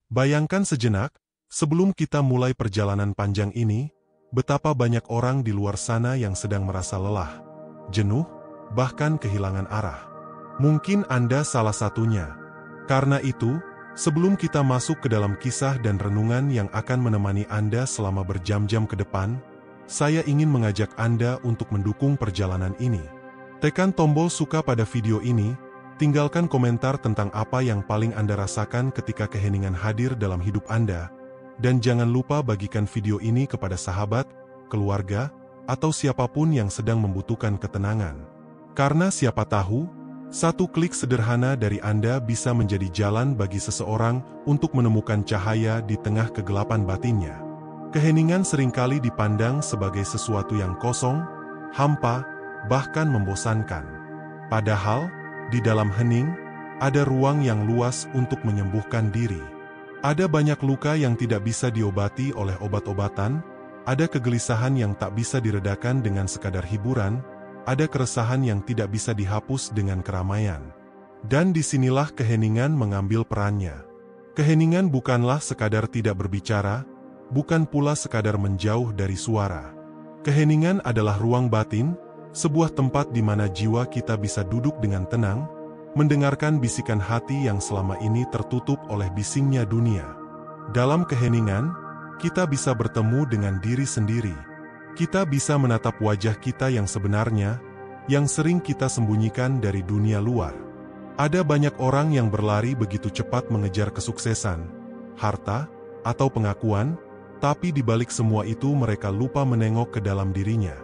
Bayangkan sejenak, sebelum kita mulai perjalanan panjang ini, betapa banyak orang di luar sana yang sedang merasa lelah, jenuh, bahkan kehilangan arah. Mungkin Anda salah satunya. Karena itu, sebelum kita masuk ke dalam kisah dan renungan yang akan menemani Anda selama berjam-jam ke depan, saya ingin mengajak Anda untuk mendukung perjalanan ini. Tekan tombol suka pada video ini, tinggalkan komentar tentang apa yang paling Anda rasakan ketika keheningan hadir dalam hidup Anda, dan jangan lupa bagikan video ini kepada sahabat, keluarga, atau siapapun yang sedang membutuhkan ketenangan. Karena siapa tahu, satu klik sederhana dari Anda bisa menjadi jalan bagi seseorang untuk menemukan cahaya di tengah kegelapan batinnya. Keheningan seringkali dipandang sebagai sesuatu yang kosong, hampa, bahkan membosankan. Padahal, di dalam hening, ada ruang yang luas untuk menyembuhkan diri. Ada banyak luka yang tidak bisa diobati oleh obat-obatan, ada kegelisahan yang tak bisa diredakan dengan sekadar hiburan, ada keresahan yang tidak bisa dihapus dengan keramaian. Dan disinilah keheningan mengambil perannya. Keheningan bukanlah sekadar tidak berbicara, bukan pula sekadar menjauh dari suara. Keheningan adalah ruang batin, sebuah tempat di mana jiwa kita bisa duduk dengan tenang, mendengarkan bisikan hati yang selama ini tertutup oleh bisingnya dunia. Dalam keheningan, kita bisa bertemu dengan diri sendiri. Kita bisa menatap wajah kita yang sebenarnya, yang sering kita sembunyikan dari dunia luar. Ada banyak orang yang berlari begitu cepat mengejar kesuksesan, harta, atau pengakuan, tapi di balik semua itu mereka lupa menengok ke dalam dirinya.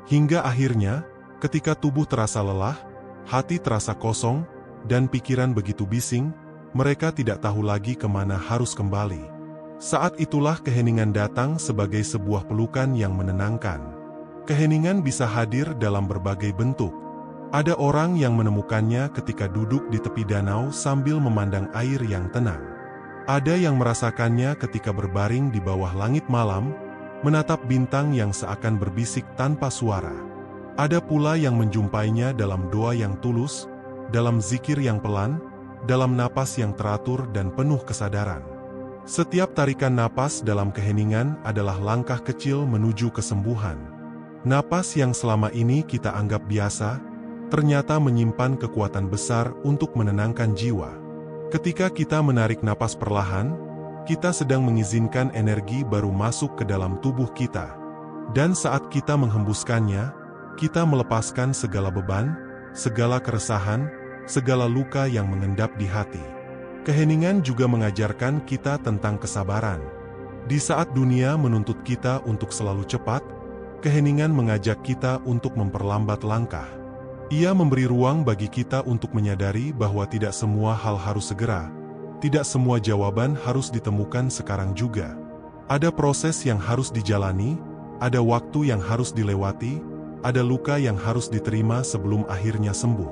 Hingga akhirnya, ketika tubuh terasa lelah, hati terasa kosong, dan pikiran begitu bising, mereka tidak tahu lagi kemana harus kembali. Saat itulah keheningan datang sebagai sebuah pelukan yang menenangkan. Keheningan bisa hadir dalam berbagai bentuk. Ada orang yang menemukannya ketika duduk di tepi danau sambil memandang air yang tenang. Ada yang merasakannya ketika berbaring di bawah langit malam, menatap bintang yang seakan berbisik tanpa suara. Ada pula yang menjumpainya dalam doa yang tulus, dalam zikir yang pelan, dalam napas yang teratur dan penuh kesadaran. Setiap tarikan napas dalam keheningan adalah langkah kecil menuju kesembuhan. Napas yang selama ini kita anggap biasa, ternyata menyimpan kekuatan besar untuk menenangkan jiwa. Ketika kita menarik napas perlahan, kita sedang mengizinkan energi baru masuk ke dalam tubuh kita. Dan saat kita menghembuskannya, kita melepaskan segala beban, segala keresahan, segala luka yang mengendap di hati. Keheningan juga mengajarkan kita tentang kesabaran. Di saat dunia menuntut kita untuk selalu cepat, keheningan mengajak kita untuk memperlambat langkah. Ia memberi ruang bagi kita untuk menyadari bahwa tidak semua hal harus segera. Tidak semua jawaban harus ditemukan sekarang juga. Ada proses yang harus dijalani, ada waktu yang harus dilewati, ada luka yang harus diterima sebelum akhirnya sembuh.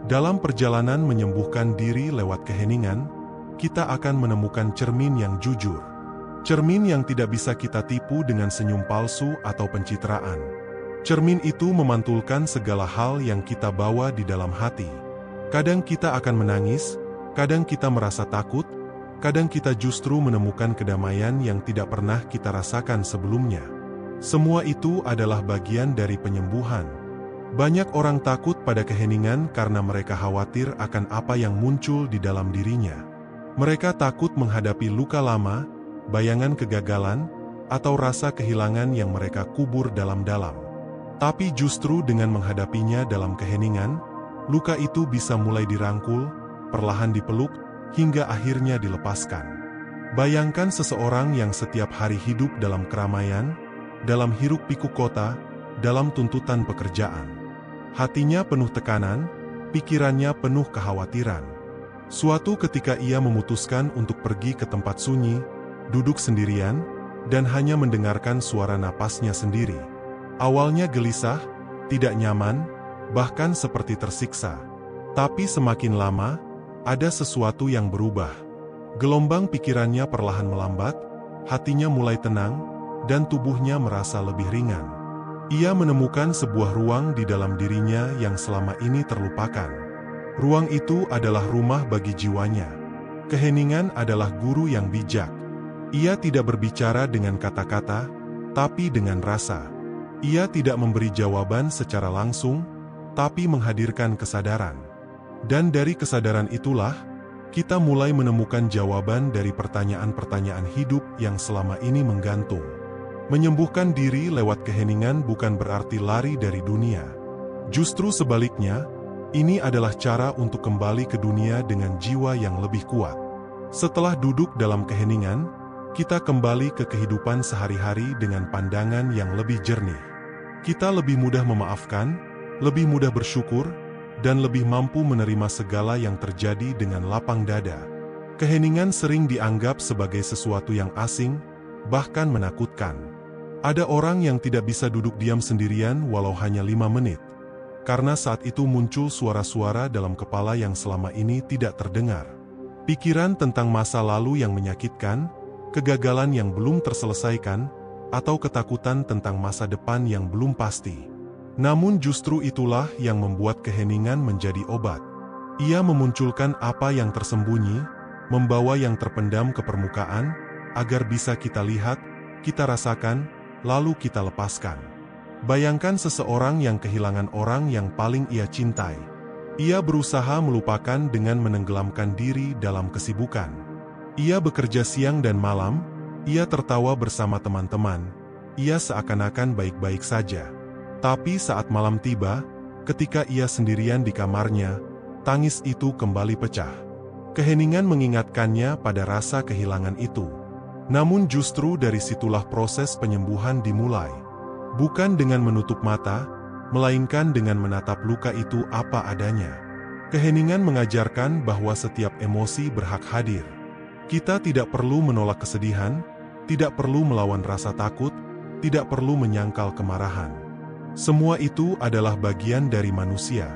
Dalam perjalanan menyembuhkan diri lewat keheningan, kita akan menemukan cermin yang jujur. Cermin yang tidak bisa kita tipu dengan senyum palsu atau pencitraan. Cermin itu memantulkan segala hal yang kita bawa di dalam hati. Kadang kita akan menangis, kadang kita merasa takut, kadang kita justru menemukan kedamaian yang tidak pernah kita rasakan sebelumnya. Semua itu adalah bagian dari penyembuhan. Banyak orang takut pada keheningan karena mereka khawatir akan apa yang muncul di dalam dirinya. Mereka takut menghadapi luka lama, bayangan kegagalan, atau rasa kehilangan yang mereka kubur dalam-dalam. Tapi justru dengan menghadapinya dalam keheningan, luka itu bisa mulai dirangkul, perlahan dipeluk, hingga akhirnya dilepaskan. Bayangkan seseorang yang setiap hari hidup dalam keramaian, dalam hiruk-pikuk kota, dalam tuntutan pekerjaan. Hatinya penuh tekanan, pikirannya penuh kekhawatiran. Suatu ketika ia memutuskan untuk pergi ke tempat sunyi, duduk sendirian, dan hanya mendengarkan suara napasnya sendiri. Awalnya gelisah, tidak nyaman, bahkan seperti tersiksa. Tapi semakin lama, ada sesuatu yang berubah. Gelombang pikirannya perlahan melambat, hatinya mulai tenang, dan tubuhnya merasa lebih ringan. Ia menemukan sebuah ruang di dalam dirinya yang selama ini terlupakan. Ruang itu adalah rumah bagi jiwanya. Keheningan adalah guru yang bijak. Ia tidak berbicara dengan kata-kata, tapi dengan rasa. Ia tidak memberi jawaban secara langsung, tapi menghadirkan kesadaran. Dan dari kesadaran itulah, kita mulai menemukan jawaban dari pertanyaan-pertanyaan hidup yang selama ini menggantung. Menyembuhkan diri lewat keheningan bukan berarti lari dari dunia. Justru sebaliknya, ini adalah cara untuk kembali ke dunia dengan jiwa yang lebih kuat. Setelah duduk dalam keheningan, kita kembali ke kehidupan sehari-hari dengan pandangan yang lebih jernih. Kita lebih mudah memaafkan, lebih mudah bersyukur, dan lebih mampu menerima segala yang terjadi dengan lapang dada. Keheningan sering dianggap sebagai sesuatu yang asing, bahkan menakutkan. Ada orang yang tidak bisa duduk diam sendirian walau hanya 5 menit. Karena saat itu muncul suara-suara dalam kepala yang selama ini tidak terdengar. Pikiran tentang masa lalu yang menyakitkan, kegagalan yang belum terselesaikan, atau ketakutan tentang masa depan yang belum pasti. Namun justru itulah yang membuat keheningan menjadi obat. Ia memunculkan apa yang tersembunyi, membawa yang terpendam ke permukaan, agar bisa kita lihat, kita rasakan, lalu kita lepaskan. Bayangkan seseorang yang kehilangan orang yang paling ia cintai. Ia berusaha melupakan dengan menenggelamkan diri dalam kesibukan. Ia bekerja siang dan malam, ia tertawa bersama teman-teman, ia seakan-akan baik-baik saja. Tapi saat malam tiba, ketika ia sendirian di kamarnya, tangis itu kembali pecah. Keheningan mengingatkannya pada rasa kehilangan itu. Namun justru dari situlah proses penyembuhan dimulai. Bukan dengan menutup mata, melainkan dengan menatap luka itu apa adanya. Keheningan mengajarkan bahwa setiap emosi berhak hadir. Kita tidak perlu menolak kesedihan, tidak perlu melawan rasa takut, tidak perlu menyangkal kemarahan. Semua itu adalah bagian dari manusia.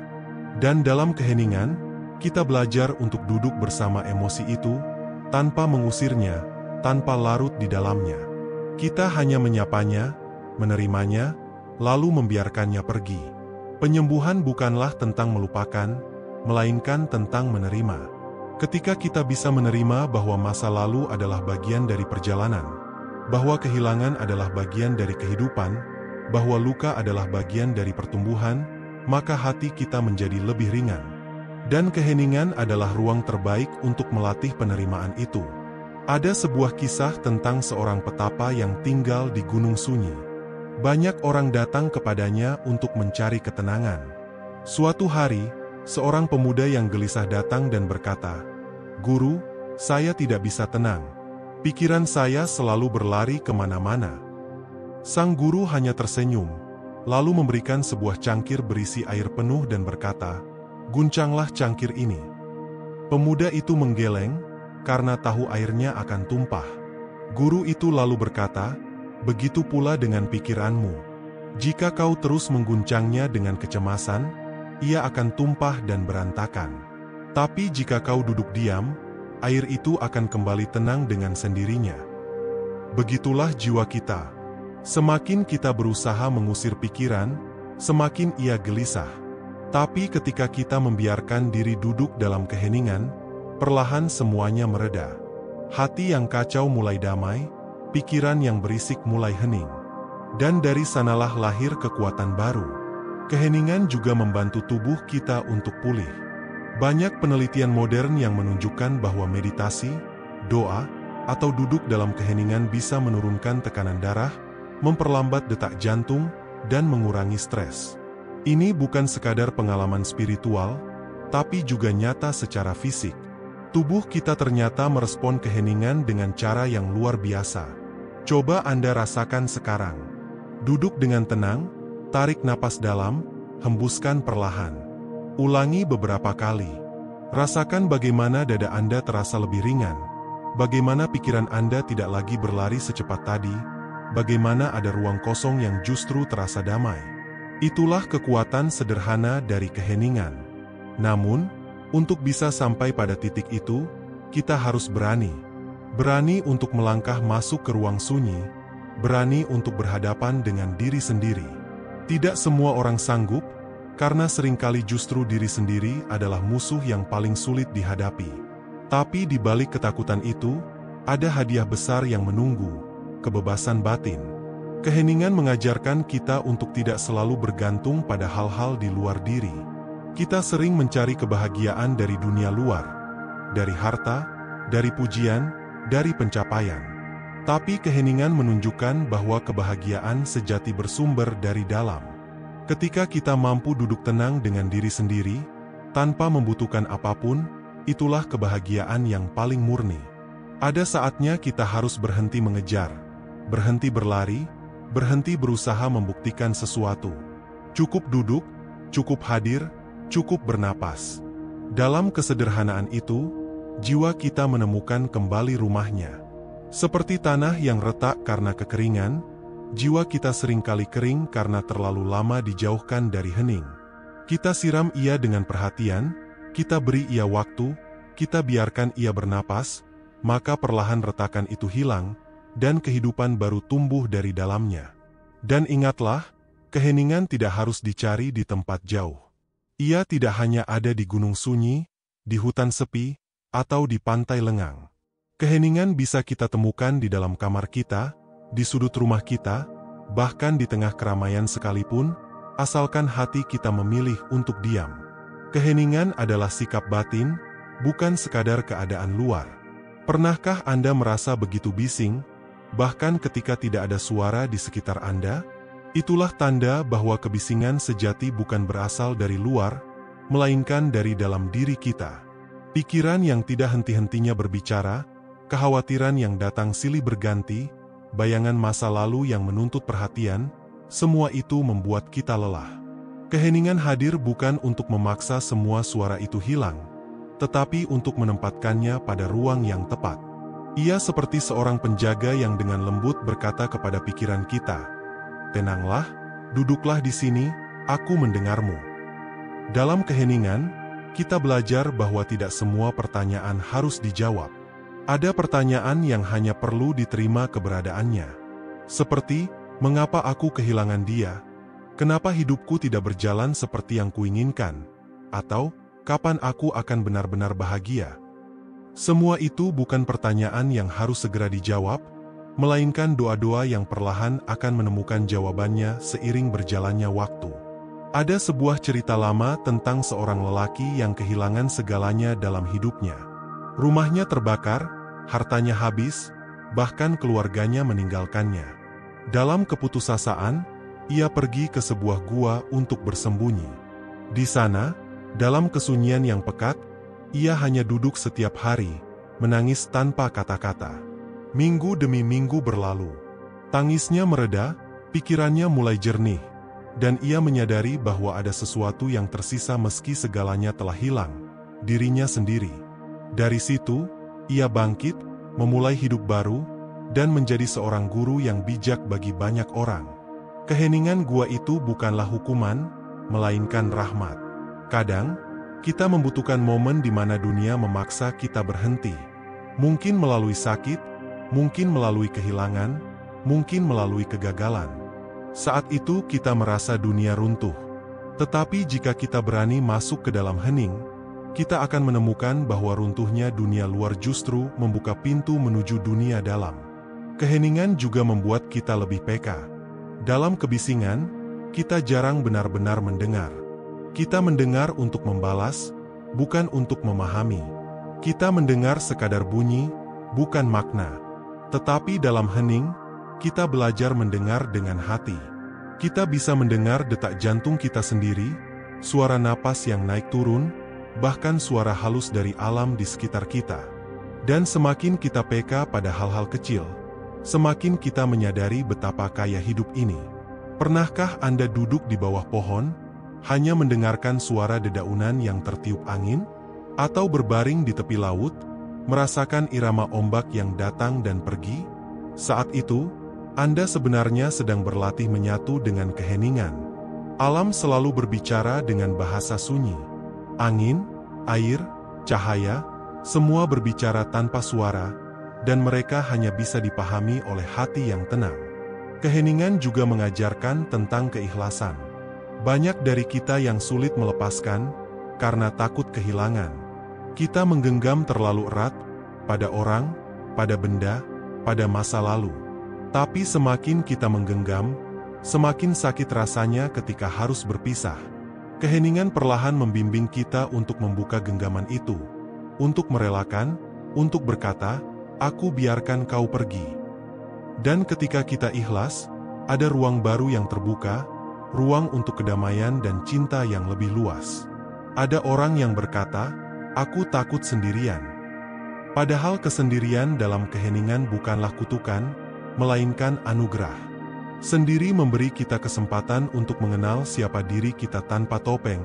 Dan dalam keheningan, kita belajar untuk duduk bersama emosi itu, tanpa mengusirnya, tanpa larut di dalamnya. Kita hanya menyapanya, menerimanya, lalu membiarkannya pergi. Penyembuhan bukanlah tentang melupakan, melainkan tentang menerima. Ketika kita bisa menerima bahwa masa lalu adalah bagian dari perjalanan, bahwa kehilangan adalah bagian dari kehidupan, bahwa luka adalah bagian dari pertumbuhan, maka hati kita menjadi lebih ringan. Dan keheningan adalah ruang terbaik untuk melatih penerimaan itu. Ada sebuah kisah tentang seorang petapa yang tinggal di Gunung Sunyi. Banyak orang datang kepadanya untuk mencari ketenangan. Suatu hari, seorang pemuda yang gelisah datang dan berkata, "Guru, saya tidak bisa tenang. Pikiran saya selalu berlari kemana-mana." Sang guru hanya tersenyum, lalu memberikan sebuah cangkir berisi air penuh dan berkata, "Guncanglah cangkir ini." Pemuda itu menggeleng, karena tahu airnya akan tumpah. Guru itu lalu berkata, "Begitu pula dengan pikiranmu. Jika kau terus mengguncangnya dengan kecemasan, ia akan tumpah dan berantakan. Tapi jika kau duduk diam, air itu akan kembali tenang dengan sendirinya." Begitulah jiwa kita. Semakin kita berusaha mengusir pikiran, semakin ia gelisah. Tapi ketika kita membiarkan diri duduk dalam keheningan, perlahan semuanya mereda. Hati yang kacau mulai damai, pikiran yang berisik mulai hening. Dan dari sanalah lahir kekuatan baru. Keheningan juga membantu tubuh kita untuk pulih. Banyak penelitian modern yang menunjukkan bahwa meditasi, doa, atau duduk dalam keheningan bisa menurunkan tekanan darah, memperlambat detak jantung, dan mengurangi stres. Ini bukan sekadar pengalaman spiritual, tapi juga nyata secara fisik. Tubuh kita ternyata merespon keheningan dengan cara yang luar biasa. Coba Anda rasakan sekarang. Duduk dengan tenang, tarik napas dalam, hembuskan perlahan. Ulangi beberapa kali. Rasakan bagaimana dada Anda terasa lebih ringan. Bagaimana pikiran Anda tidak lagi berlari secepat tadi. Bagaimana ada ruang kosong yang justru terasa damai. Itulah kekuatan sederhana dari keheningan. Namun, untuk bisa sampai pada titik itu, kita harus berani. Berani untuk melangkah masuk ke ruang sunyi, berani untuk berhadapan dengan diri sendiri. Tidak semua orang sanggup, karena seringkali justru diri sendiri adalah musuh yang paling sulit dihadapi. Tapi di balik ketakutan itu, ada hadiah besar yang menunggu, kebebasan batin. Keheningan mengajarkan kita untuk tidak selalu bergantung pada hal-hal di luar diri. Kita sering mencari kebahagiaan dari dunia luar, dari harta, dari pujian, dari pencapaian. Tapi keheningan menunjukkan bahwa kebahagiaan sejati bersumber dari dalam. Ketika kita mampu duduk tenang dengan diri sendiri, tanpa membutuhkan apapun, itulah kebahagiaan yang paling murni. Ada saatnya kita harus berhenti mengejar, berhenti berlari, berhenti berusaha membuktikan sesuatu. Cukup duduk, cukup hadir, cukup bernapas. Dalam kesederhanaan itu, jiwa kita menemukan kembali rumahnya. Seperti tanah yang retak karena kekeringan, jiwa kita seringkali kering karena terlalu lama dijauhkan dari hening. Kita siram ia dengan perhatian, kita beri ia waktu, kita biarkan ia bernapas, maka perlahan retakan itu hilang, dan kehidupan baru tumbuh dari dalamnya. Dan ingatlah, keheningan tidak harus dicari di tempat jauh. Ia tidak hanya ada di gunung sunyi, di hutan sepi, atau di pantai lengang. Keheningan bisa kita temukan di dalam kamar kita, di sudut rumah kita, bahkan di tengah keramaian sekalipun, asalkan hati kita memilih untuk diam. Keheningan adalah sikap batin, bukan sekadar keadaan luar. Pernahkah Anda merasa begitu bising, bahkan ketika tidak ada suara di sekitar Anda? Itulah tanda bahwa kebisingan sejati bukan berasal dari luar, melainkan dari dalam diri kita. Pikiran yang tidak henti-hentinya berbicara, kekhawatiran yang datang silih berganti, bayangan masa lalu yang menuntut perhatian, semua itu membuat kita lelah. Keheningan hadir bukan untuk memaksa semua suara itu hilang, tetapi untuk menempatkannya pada ruang yang tepat. Ia seperti seorang penjaga yang dengan lembut berkata kepada pikiran kita, "Tenanglah, duduklah di sini, aku mendengarmu." Dalam keheningan, kita belajar bahwa tidak semua pertanyaan harus dijawab. Ada pertanyaan yang hanya perlu diterima keberadaannya. Seperti, mengapa aku kehilangan dia? Kenapa hidupku tidak berjalan seperti yang kuinginkan? Atau, kapan aku akan benar-benar bahagia? Semua itu bukan pertanyaan yang harus segera dijawab, melainkan doa-doa yang perlahan akan menemukan jawabannya seiring berjalannya waktu. Ada sebuah cerita lama tentang seorang lelaki yang kehilangan segalanya dalam hidupnya. Rumahnya terbakar, hartanya habis, bahkan keluarganya meninggalkannya. Dalam keputusasaan, ia pergi ke sebuah gua untuk bersembunyi. Di sana, dalam kesunyian yang pekat, ia hanya duduk setiap hari, menangis tanpa kata-kata. Minggu demi minggu berlalu. Tangisnya mereda, pikirannya mulai jernih, dan ia menyadari bahwa ada sesuatu yang tersisa meski segalanya telah hilang, dirinya sendiri. Dari situ, ia bangkit, memulai hidup baru, dan menjadi seorang guru yang bijak bagi banyak orang. Keheningan gua itu bukanlah hukuman, melainkan rahmat. Kadang, kita membutuhkan momen di mana dunia memaksa kita berhenti. Mungkin melalui sakit, mungkin melalui kehilangan, mungkin melalui kegagalan. Saat itu kita merasa dunia runtuh. Tetapi jika kita berani masuk ke dalam hening, kita akan menemukan bahwa runtuhnya dunia luar justru membuka pintu menuju dunia dalam. Keheningan juga membuat kita lebih peka. Dalam kebisingan, kita jarang benar-benar mendengar. Kita mendengar untuk membalas, bukan untuk memahami. Kita mendengar sekadar bunyi, bukan makna. Tetapi dalam hening, kita belajar mendengar dengan hati. Kita bisa mendengar detak jantung kita sendiri, suara napas yang naik turun, bahkan suara halus dari alam di sekitar kita. Dan semakin kita peka pada hal-hal kecil, semakin kita menyadari betapa kaya hidup ini. Pernahkah Anda duduk di bawah pohon, hanya mendengarkan suara dedaunan yang tertiup angin? Atau berbaring di tepi laut, merasakan irama ombak yang datang dan pergi? Saat itu, Anda sebenarnya sedang berlatih menyatu dengan keheningan. Alam selalu berbicara dengan bahasa sunyi. Angin, air, cahaya, semua berbicara tanpa suara, dan mereka hanya bisa dipahami oleh hati yang tenang. Keheningan juga mengajarkan tentang keikhlasan. Banyak dari kita yang sulit melepaskan, karena takut kehilangan. Kita menggenggam terlalu erat pada orang, pada benda, pada masa lalu. Tapi semakin kita menggenggam, semakin sakit rasanya ketika harus berpisah. Keheningan perlahan membimbing kita untuk membuka genggaman itu, untuk merelakan, untuk berkata, "Aku biarkan kau pergi." Dan ketika kita ikhlas, ada ruang baru yang terbuka, ruang untuk kedamaian dan cinta yang lebih luas. Ada orang yang berkata, "Aku takut sendirian." Padahal kesendirian dalam keheningan bukanlah kutukan, melainkan anugerah. Sendiri memberi kita kesempatan untuk mengenal siapa diri kita tanpa topeng,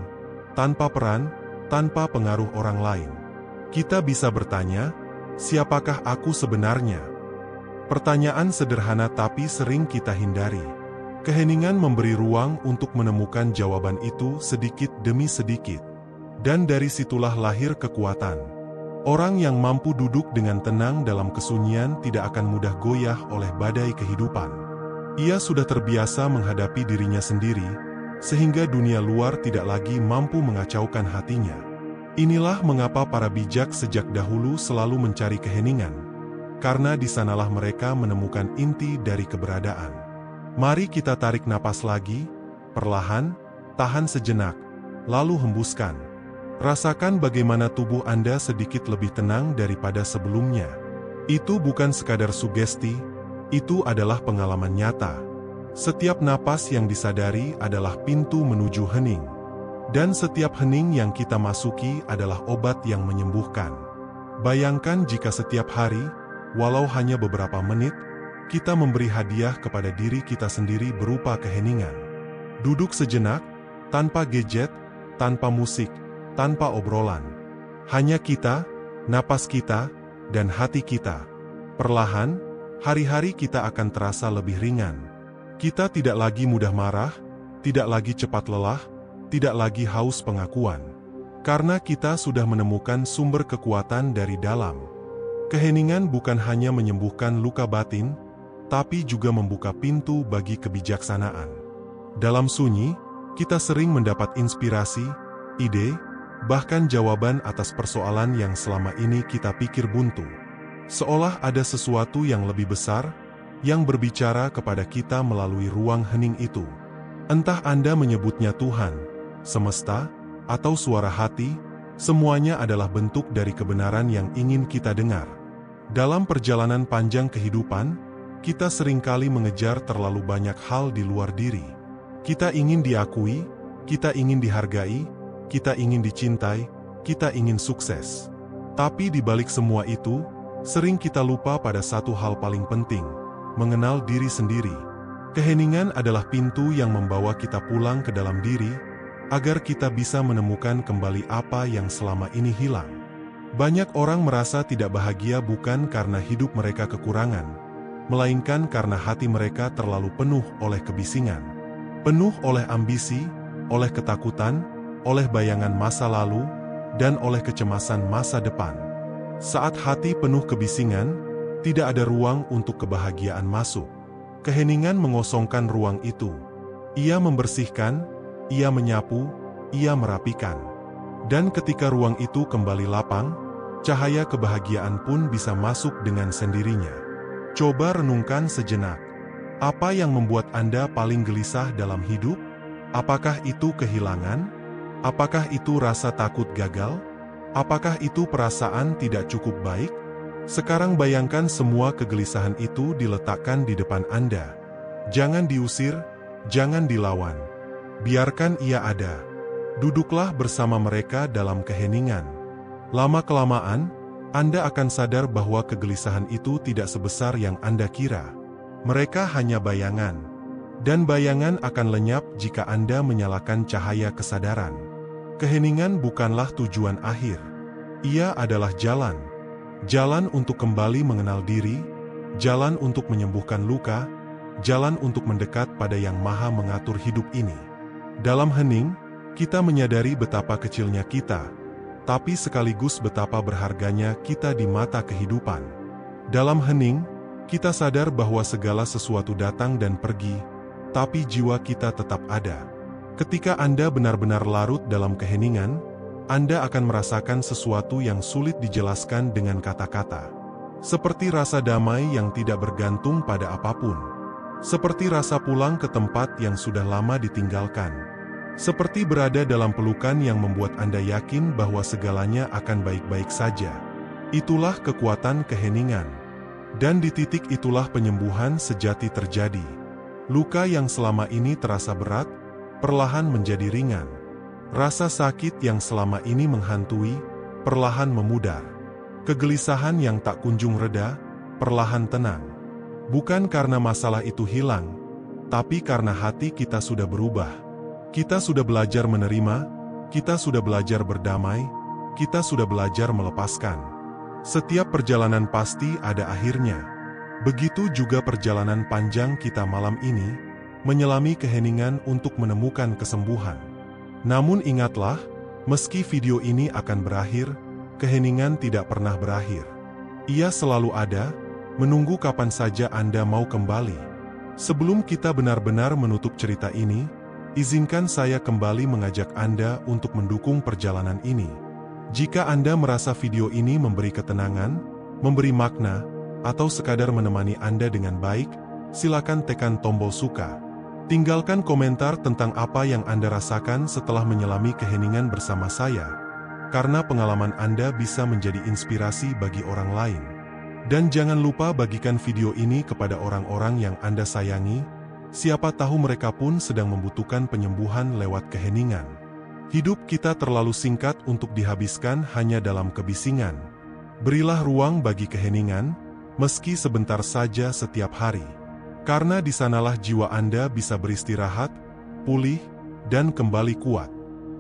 tanpa peran, tanpa pengaruh orang lain. Kita bisa bertanya, siapakah aku sebenarnya? Pertanyaan sederhana tapi sering kita hindari. Keheningan memberi ruang untuk menemukan jawaban itu sedikit demi sedikit. Dan dari situlah lahir kekuatan. Orang yang mampu duduk dengan tenang dalam kesunyian tidak akan mudah goyah oleh badai kehidupan. Ia sudah terbiasa menghadapi dirinya sendiri, sehingga dunia luar tidak lagi mampu mengacaukan hatinya. Inilah mengapa para bijak sejak dahulu selalu mencari keheningan, karena di sanalah mereka menemukan inti dari keberadaan. Mari kita tarik napas lagi, perlahan, tahan sejenak, lalu hembuskan. Rasakan bagaimana tubuh Anda sedikit lebih tenang daripada sebelumnya. Itu bukan sekadar sugesti, itu adalah pengalaman nyata. Setiap napas yang disadari adalah pintu menuju hening. Dan setiap hening yang kita masuki adalah obat yang menyembuhkan. Bayangkan jika setiap hari, walau hanya beberapa menit, kita memberi hadiah kepada diri kita sendiri berupa keheningan. Duduk sejenak, tanpa gadget, tanpa musik, tanpa obrolan. Hanya kita, napas kita, dan hati kita. Perlahan, hari-hari kita akan terasa lebih ringan. Kita tidak lagi mudah marah, tidak lagi cepat lelah, tidak lagi haus pengakuan. Karena kita sudah menemukan sumber kekuatan dari dalam. Keheningan bukan hanya menyembuhkan luka batin, tapi juga membuka pintu bagi kebijaksanaan. Dalam sunyi, kita sering mendapat inspirasi, ide, bahkan jawaban atas persoalan yang selama ini kita pikir buntu. Seolah ada sesuatu yang lebih besar, yang berbicara kepada kita melalui ruang hening itu. Entah Anda menyebutnya Tuhan, semesta, atau suara hati, semuanya adalah bentuk dari kebenaran yang ingin kita dengar. Dalam perjalanan panjang kehidupan, kita seringkali mengejar terlalu banyak hal di luar diri. Kita ingin diakui, kita ingin dihargai, kita ingin dicintai, kita ingin sukses. Tapi di balik semua itu, sering kita lupa pada satu hal paling penting, mengenal diri sendiri. Keheningan adalah pintu yang membawa kita pulang ke dalam diri, agar kita bisa menemukan kembali apa yang selama ini hilang. Banyak orang merasa tidak bahagia bukan karena hidup mereka kekurangan, melainkan karena hati mereka terlalu penuh oleh kebisingan. Penuh oleh ambisi, oleh ketakutan, oleh bayangan masa lalu, dan oleh kecemasan masa depan. Saat hati penuh kebisingan, tidak ada ruang untuk kebahagiaan masuk. Keheningan mengosongkan ruang itu. Ia membersihkan, ia menyapu, ia merapikan. Dan ketika ruang itu kembali lapang, cahaya kebahagiaan pun bisa masuk dengan sendirinya. Coba renungkan sejenak. Apa yang membuat Anda paling gelisah dalam hidup? Apakah itu kehilangan? Apakah itu rasa takut gagal? Apakah itu perasaan tidak cukup baik? Sekarang bayangkan semua kegelisahan itu diletakkan di depan Anda. Jangan diusir, jangan dilawan. Biarkan ia ada. Duduklah bersama mereka dalam keheningan. Lama-kelamaan, Anda akan sadar bahwa kegelisahan itu tidak sebesar yang Anda kira. Mereka hanya bayangan. Dan bayangan akan lenyap jika Anda menyalakan cahaya kesadaran. Keheningan bukanlah tujuan akhir. Ia adalah jalan. Jalan untuk kembali mengenal diri, jalan untuk menyembuhkan luka, jalan untuk mendekat pada Yang Maha mengatur hidup ini. Dalam hening, kita menyadari betapa kecilnya kita, tapi sekaligus betapa berharganya kita di mata kehidupan. Dalam hening, kita sadar bahwa segala sesuatu datang dan pergi, tapi jiwa kita tetap ada. Ketika Anda benar-benar larut dalam keheningan, Anda akan merasakan sesuatu yang sulit dijelaskan dengan kata-kata. Seperti rasa damai yang tidak bergantung pada apapun. Seperti rasa pulang ke tempat yang sudah lama ditinggalkan. Seperti berada dalam pelukan yang membuat Anda yakin bahwa segalanya akan baik-baik saja. Itulah kekuatan keheningan. Dan di titik itulah penyembuhan sejati terjadi. Luka yang selama ini terasa berat, perlahan menjadi ringan. Rasa sakit yang selama ini menghantui, perlahan memudar. Kegelisahan yang tak kunjung reda, perlahan tenang. Bukan karena masalah itu hilang, tapi karena hati kita sudah berubah. Kita sudah belajar menerima, kita sudah belajar berdamai, kita sudah belajar melepaskan. Setiap perjalanan pasti ada akhirnya. Begitu juga perjalanan panjang kita malam ini, menyelami keheningan untuk menemukan kesembuhan. Namun ingatlah, meski video ini akan berakhir, keheningan tidak pernah berakhir. Ia selalu ada, menunggu kapan saja Anda mau kembali. Sebelum kita benar-benar menutup cerita ini, izinkan saya kembali mengajak Anda untuk mendukung perjalanan ini. Jika Anda merasa video ini memberi ketenangan, memberi makna, atau sekadar menemani Anda dengan baik, silakan tekan tombol suka. Tinggalkan komentar tentang apa yang Anda rasakan setelah menyelami keheningan bersama saya, karena pengalaman Anda bisa menjadi inspirasi bagi orang lain. Dan jangan lupa bagikan video ini kepada orang-orang yang Anda sayangi, siapa tahu mereka pun sedang membutuhkan penyembuhan lewat keheningan. Hidup kita terlalu singkat untuk dihabiskan hanya dalam kebisingan. Berilah ruang bagi keheningan, meski sebentar saja setiap hari. Karena di sanalah jiwa Anda bisa beristirahat, pulih, dan kembali kuat.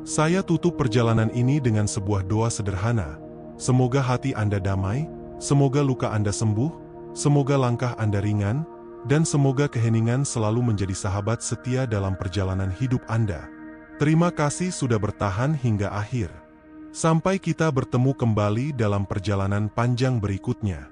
Saya tutup perjalanan ini dengan sebuah doa sederhana. Semoga hati Anda damai, semoga luka Anda sembuh, semoga langkah Anda ringan, dan semoga keheningan selalu menjadi sahabat setia dalam perjalanan hidup Anda. Terima kasih sudah bertahan hingga akhir. Sampai kita bertemu kembali dalam perjalanan panjang berikutnya.